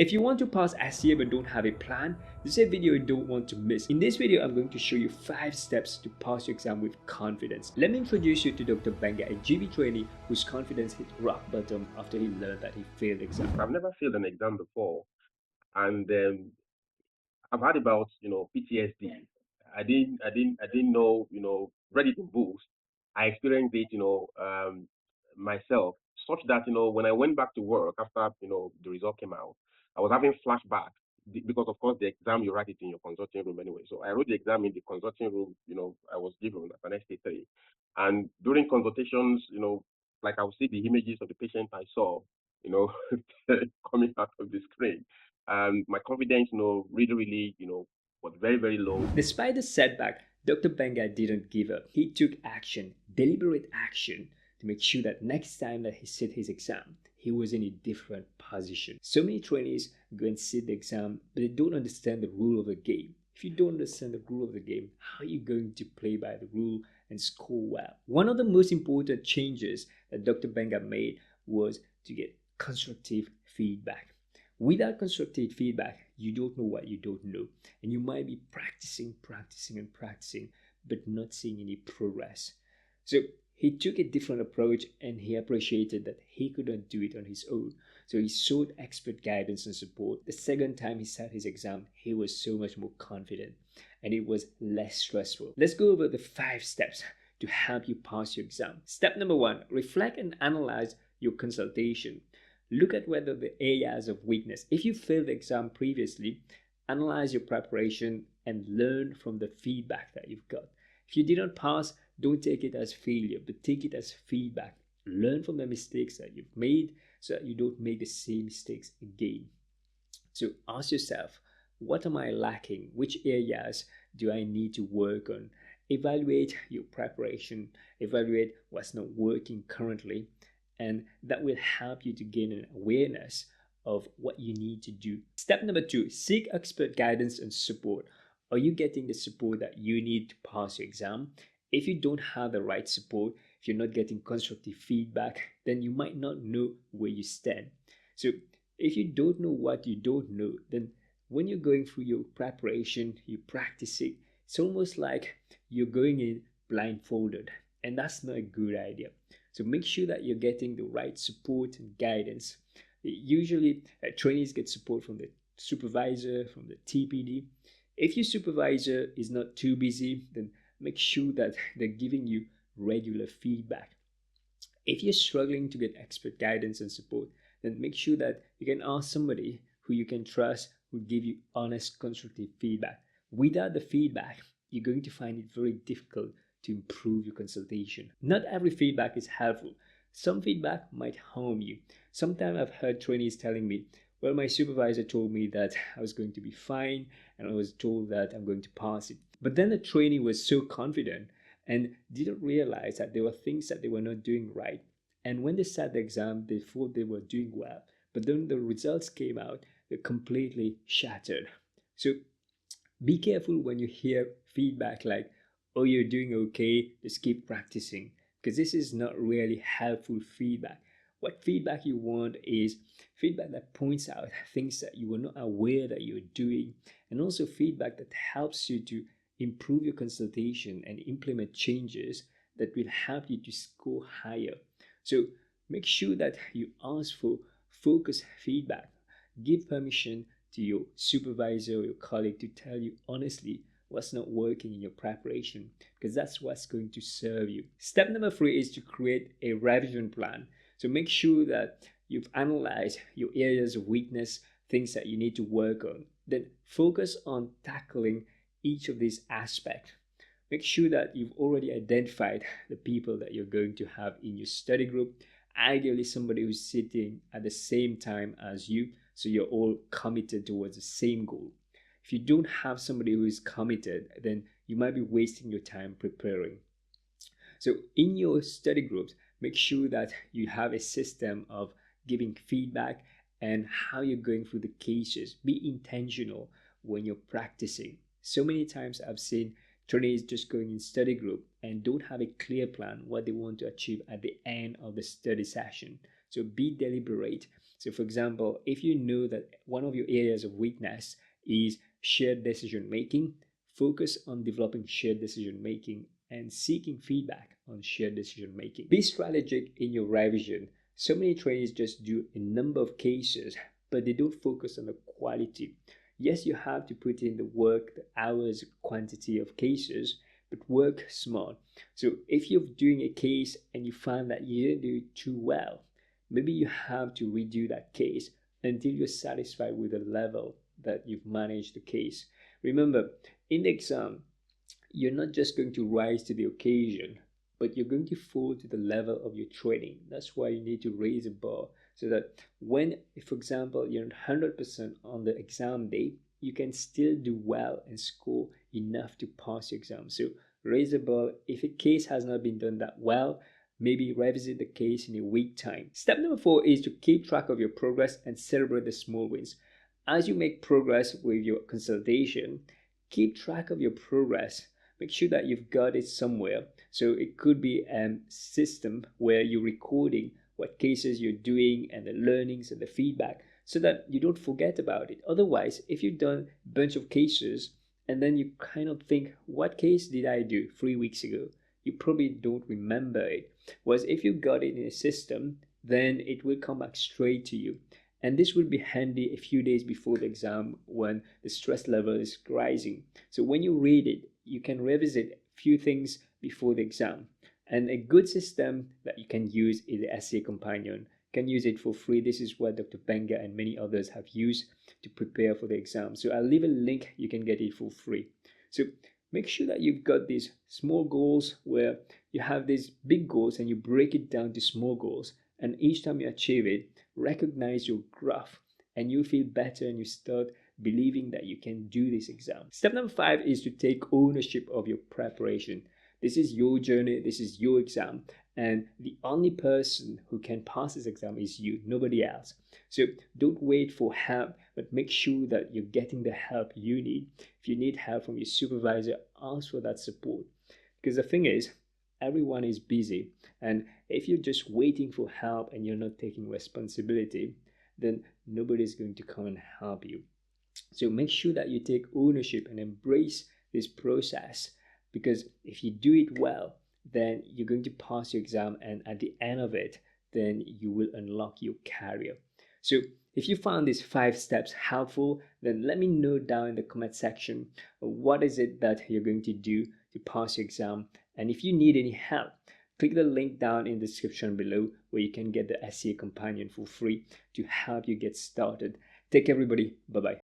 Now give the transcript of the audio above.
If you want to pass SCA but don't have a plan, this is a video you don't want to miss. In this video, I'm going to show you 5 steps to pass your exam with confidence. Let me introduce you to Dr. Benga, a GP trainee whose confidence hit rock bottom after he learned that he failed the exam. I've never failed an exam before, and I've had about PTSD. I didn't know ready to boost. I experienced it myself, such that when I went back to work after the result came out, I was having flashbacks because of course the exam you write it in your consulting room anyway. So I wrote the exam in the consulting room. I was given as an ST3, and during consultations, like I would see the images of the patient I saw, coming out of the screen. And my confidence, really, was very, very low. Despite the setback, Dr. Benga didn't give up. He took action, deliberate action, to make sure that next time that he sit his exam, he was in a different position. So many trainees go and sit the exam, but they don't understand the rule of the game. If you don't understand the rule of the game, how are you going to play by the rule and score well? One of the most important changes that Dr. Benga made was to get constructive feedback. Without constructive feedback, you don't know what you don't know. And you might be practicing, but not seeing any progress. So he took a different approach and he appreciated that he couldn't do it on his own. So he sought expert guidance and support. The second time he sat his exam, he was so much more confident and it was less stressful. Let's go over the 5 steps to help you pass your exam. Step number 1, reflect and analyze your consultation. Look at whether the areas of weakness. If you failed the exam previously, analyze your preparation and learn from the feedback that you've got. If you didn't pass, don't take it as failure, but take it as feedback. Learn from the mistakes that you've made so that you don't make the same mistakes again. So ask yourself, what am I lacking? Which areas do I need to work on? Evaluate your preparation, evaluate what's not working currently, and that will help you to gain an awareness of what you need to do. Step number 2, seek expert guidance and support. Are you getting the support that you need to pass your exam? If you don't have the right support, if you're not getting constructive feedback, then you might not know where you stand. So if you don't know what you don't know, then when you're going through your preparation, you practice it, it's almost like you're going in blindfolded, and that's not a good idea. So make sure that you're getting the right support and guidance. Usually, trainees get support from the supervisor, from the TPD. If your supervisor is not too busy, then make sure that they're giving you regular feedback. If you're struggling to get expert guidance and support, then make sure that you can ask somebody who you can trust, who will give you honest, constructive feedback. Without the feedback, you're going to find it very difficult to improve your consultation. Not every feedback is helpful. Some feedback might harm you. Sometimes I've heard trainees telling me, well, my supervisor told me that I was going to be fine and I was told that I'm going to pass it. But then the trainee was so confident and didn't realize that there were things that they were not doing right. And when they sat the exam, they thought they were doing well. But then the results came out, they're completely shattered. So be careful when you hear feedback like, oh, you're doing okay, just keep practicing, because this is not really helpful feedback. What feedback you want is feedback that points out things that you were not aware that you're doing, and also feedback that helps you to improve your consultation and implement changes that will help you to score higher. So make sure that you ask for focused feedback. Give permission to your supervisor or your colleague to tell you honestly what's not working in your preparation, because that's what's going to serve you. Step number 3 is to create a revision plan. So make sure that you've analyzed your areas of weakness, things that you need to work on. Then focus on tackling each of these aspects. Make sure that you've already identified the people that you're going to have in your study group, ideally somebody who's sitting at the same time as you, so you're all committed towards the same goal. If you don't have somebody who is committed, then you might be wasting your time preparing. So in your study groups, make sure that you have a system of giving feedback and how you're going through the cases. Be intentional when you're practicing. So many times I've seen trainees just going in study group and don't have a clear plan what they want to achieve at the end of the study session. So be deliberate So for example, if you know that one of your areas of weakness is shared decision making, focus on developing shared decision making and seeking feedback on shared decision making. Be strategic in your revision. So many trainees just do a number of cases, but they don't focus on the quality. Yes, you have to put in the work, the hours, quantity of cases, but work smart. So if you're doing a case and you find that you didn't do it too well, maybe you have to redo that case until you're satisfied with the level that you've managed the case. Remember, in the exam, you're not just going to rise to the occasion, but you're going to fall to the level of your training. That's why you need to raise a bar so that when, for example, you're not 100% on the exam day, you can still do well and score enough to pass your exam. So raise the bar. If a case has not been done that well, maybe revisit the case in a week time. Step number 4 is to keep track of your progress and celebrate the small wins. As you make progress with your consultation, keep track of your progress. Make sure that you've got it somewhere. So it could be a system where you're recording what cases you're doing and the learnings and the feedback so that you don't forget about it. Otherwise, if you've done a bunch of cases and then you kind of think, what case did I do 3 weeks ago? You probably don't remember it. Whereas if you got it in a system, then it will come back straight to you. And this will be handy a few days before the exam when the stress level is rising. So when you read it, you can revisit a few things before the exam. And a good system that you can use is the SCA Companion. You can use it for free. This is what Dr. Benga and many others have used to prepare for the exam. So I'll leave a link. You can get it for free. So make sure that you've got these small goals where you have these big goals and you break it down to small goals. And each time you achieve it, recognize your graph and you feel better and you start believing that you can do this exam. Step number 5 is to take ownership of your preparation. This is your journey, this is your exam, and the only person who can pass this exam is you, nobody else. So don't wait for help, but make sure that you're getting the help you need. If you need help from your supervisor, ask for that support. Because the thing is, everyone is busy, and if you're just waiting for help and you're not taking responsibility, then nobody's going to come and help you. So make sure that you take ownership and embrace this process, because if you do it well, then you're going to pass your exam, and at the end of it, then you will unlock your career. So if you found these 5 steps helpful, then let me know down in the comment section what is it that you're going to do to pass your exam. And if you need any help, click the link down in the description below where you can get the SCA Companion for free to help you get started. Take care, everybody. Bye-bye.